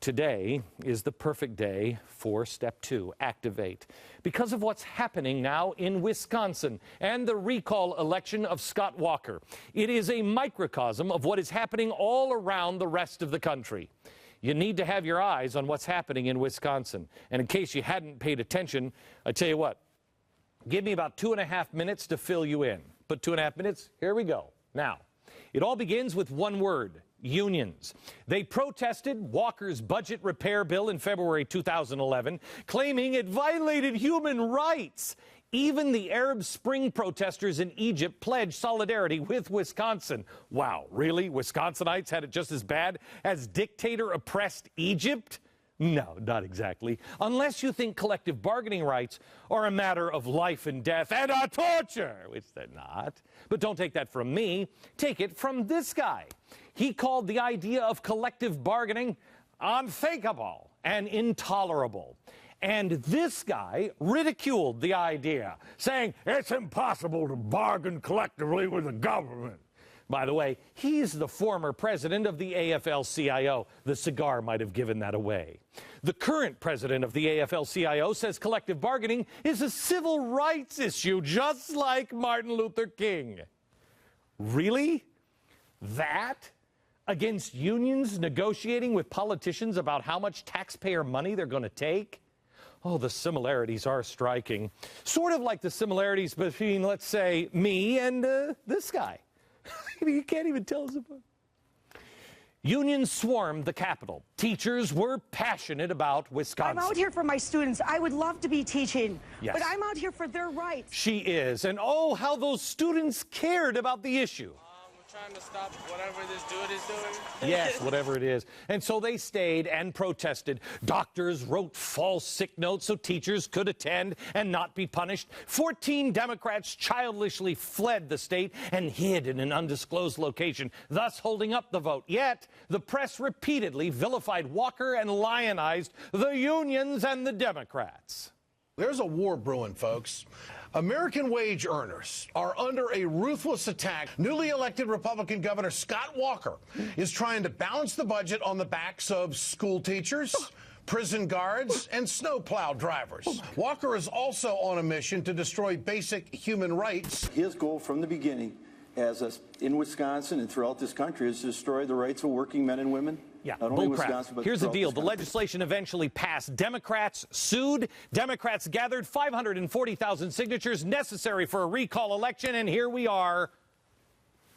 Today is the perfect day for step 2, activate. Because of what's happening now in Wisconsin and the recall election of Scott Walker, it is a microcosm of what is happening all around the rest of the country. You need to have your eyes on what's happening in Wisconsin. And in case you hadn't paid attention, I tell you what, give me about 2.5 minutes to fill you in. But 2.5 minutes, here we go. Now, it all begins with one word. Unions. They protested Walker's budget repair bill in February 2011, claiming it violated human rights. Even the Arab Spring protesters in Egypt pledged solidarity with Wisconsin. Wow, really? Wisconsinites had it just as bad as dictator-oppressed Egypt? No, not exactly. Unless you think collective bargaining rights are a matter of life and death and a torture, which they're not. But don't take that from me. Take it from this guy. He called the idea of collective bargaining unthinkable and intolerable. And this guy ridiculed the idea, saying it's impossible to bargain collectively with the government. By the way, he's the former president of the AFL-CIO. The cigar might have given that away. The current president of the AFL-CIO says collective bargaining is a civil rights issue, just like Martin Luther King. Really? That? Against unions negotiating with politicians about how much taxpayer money they're going to take? Oh, the similarities are striking. Sort of like the similarities between, let's say, me and this guy. You can't even tell us about. Unions swarmed the Capitol. Teachers were passionate about Wisconsin. I'm out here for my students. I would love to be teaching, yes, but I'm out here for their rights. She is. And oh, how those students cared about the issue. We're trying to stop whatever this dude is doing. Yes, whatever it is. And so they stayed and protested. Doctors wrote false sick notes so teachers could attend and not be punished. 14 Democrats childishly fled the state and hid in an undisclosed location, thus holding up the vote. Yet, the press repeatedly vilified Walker and lionized the unions and the Democrats. There's a war brewing, folks. American wage earners are under a ruthless attack. Newly elected Republican Governor Scott Walker is trying to balance the budget on the backs of school teachers, prison guards, and snowplow drivers. Walker is also on a mission to destroy basic human rights. His goal from the beginning, in Wisconsin and throughout this country, is to destroy the rights of working men and women. Yeah, not only bullcrap. Wisconsin, but here's the deal. The country. legislation eventually passed. Democrats sued. Democrats gathered 540,000 signatures necessary for a recall election, and here we are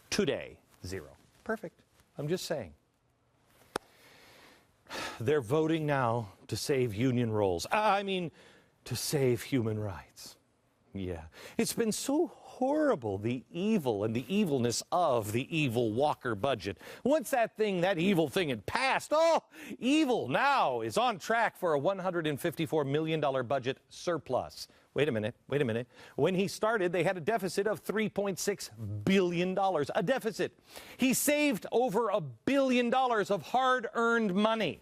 today. 0. Perfect. I'm just saying. They're voting now to save union roles. To save human rights. Yeah. It's been so horrible, the evil and the evilness of the evil Walker budget. Once that evil thing had passed, evil now is on track for a $154 million budget surplus. Wait a minute. When he started, they had a deficit of $3.6 billion, a deficit. He saved over $1 billion of hard-earned money.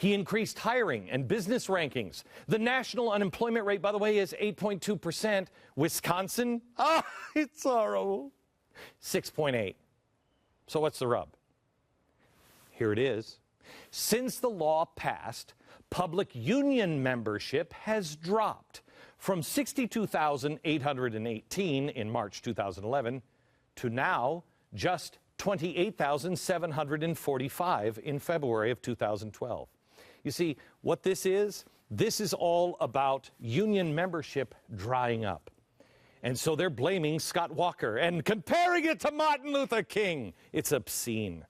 He increased hiring and business rankings. The national unemployment rate, by the way, is 8.2%. Wisconsin, it's horrible, 6.8. So what's the rub? Here it is. Since the law passed, public union membership has dropped from 62,818 in March 2011 to now just 28,745 in February of 2012. You see, what this is all about union membership drying up. And so they're blaming Scott Walker and comparing it to Martin Luther King. It's obscene.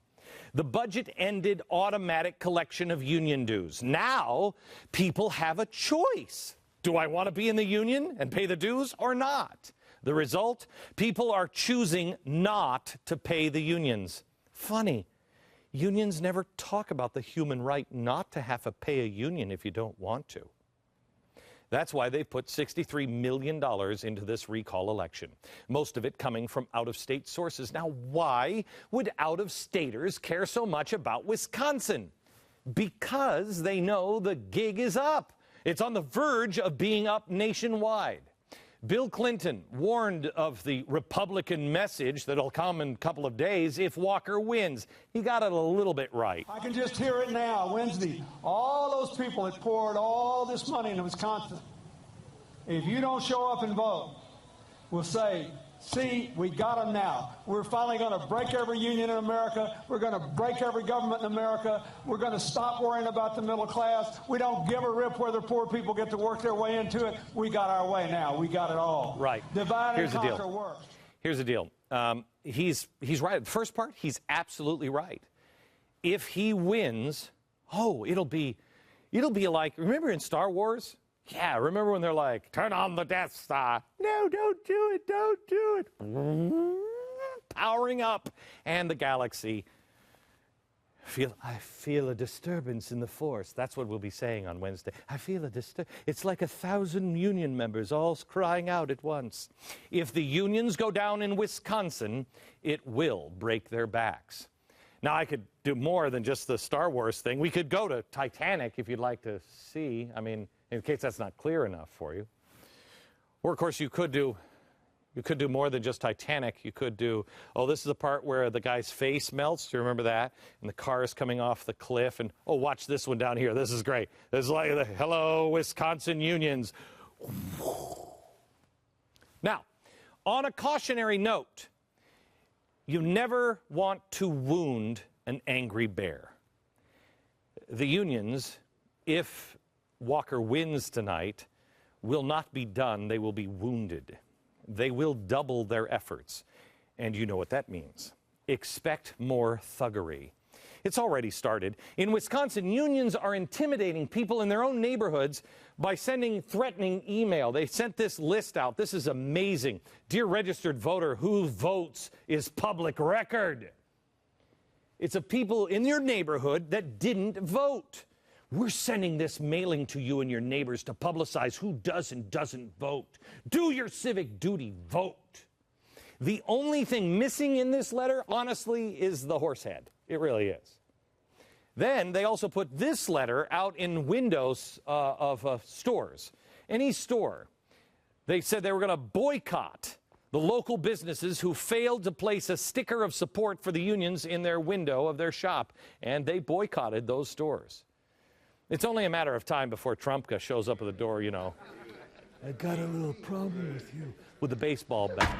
The budget ended automatic collection of union dues. Now, people have a choice. Do I want to be in the union and pay the dues or not? The result? People are choosing not to pay the unions. Funny. Unions never talk about the human right not to have to pay a union if you don't want to. That's why they've put $63 million into this recall election, most of it coming from out-of-state sources. Now, why would out-of-staters care so much about Wisconsin? Because they know the gig is up. It's on the verge of being up nationwide. Bill Clinton warned of the Republican message that'll come in a couple of days if Walker wins. He got it a little bit right. I can just hear it now, Wednesday. All those people that poured all this money into Wisconsin, if you don't show up and vote, will say, see, we got them now. We're finally going to break every union in America. We're going to break every government in America. We're going to stop worrying about the middle class. We don't give a rip whether poor people get to work their way into it. We got our way now. We got it all. Right. Divide and conquer works. Here's the deal. He's right. The first part, he's absolutely right. If he wins, it'll be like, remember in Star Wars? Yeah, remember when they're like, turn on the Death Star. No, don't do it, don't do it. Powering up, and the galaxy. I feel a disturbance in the Force. That's what we'll be saying on Wednesday. I feel a disturbance. It's like 1,000 union members all crying out at once. If the unions go down in Wisconsin, it will break their backs. Now, I could do more than just the Star Wars thing. We could go to Titanic if you'd like to see. I mean, in case that's not clear enough for you. Or, of course, you could do more than just Titanic. You could do, this is the part where the guy's face melts. Do you remember that? And the car is coming off the cliff. And, watch this one down here. This is great. This is like the hello, Wisconsin unions. Now, on a cautionary note, you never want to wound an angry bear. The unions, if Walker wins tonight, will not be done. They will be wounded. They will double their efforts. And you know what that means. Expect more thuggery. It's already started. In Wisconsin, unions are intimidating people in their own neighborhoods by sending threatening email. They sent this list out. This is amazing. Dear registered voter, who votes is public record. It's of people in your neighborhood that didn't vote. We're sending this mailing to you and your neighbors to publicize who does and doesn't vote. Do your civic duty, vote. The only thing missing in this letter, honestly, is the horse head. It really is. Then they also put this letter out in windows of stores. Any store. They said they were going to boycott the local businesses who failed to place a sticker of support for the unions in their window of their shop. And they boycotted those stores. It's only a matter of time before Trump shows up at the door, I got a little problem with you, with a baseball bat.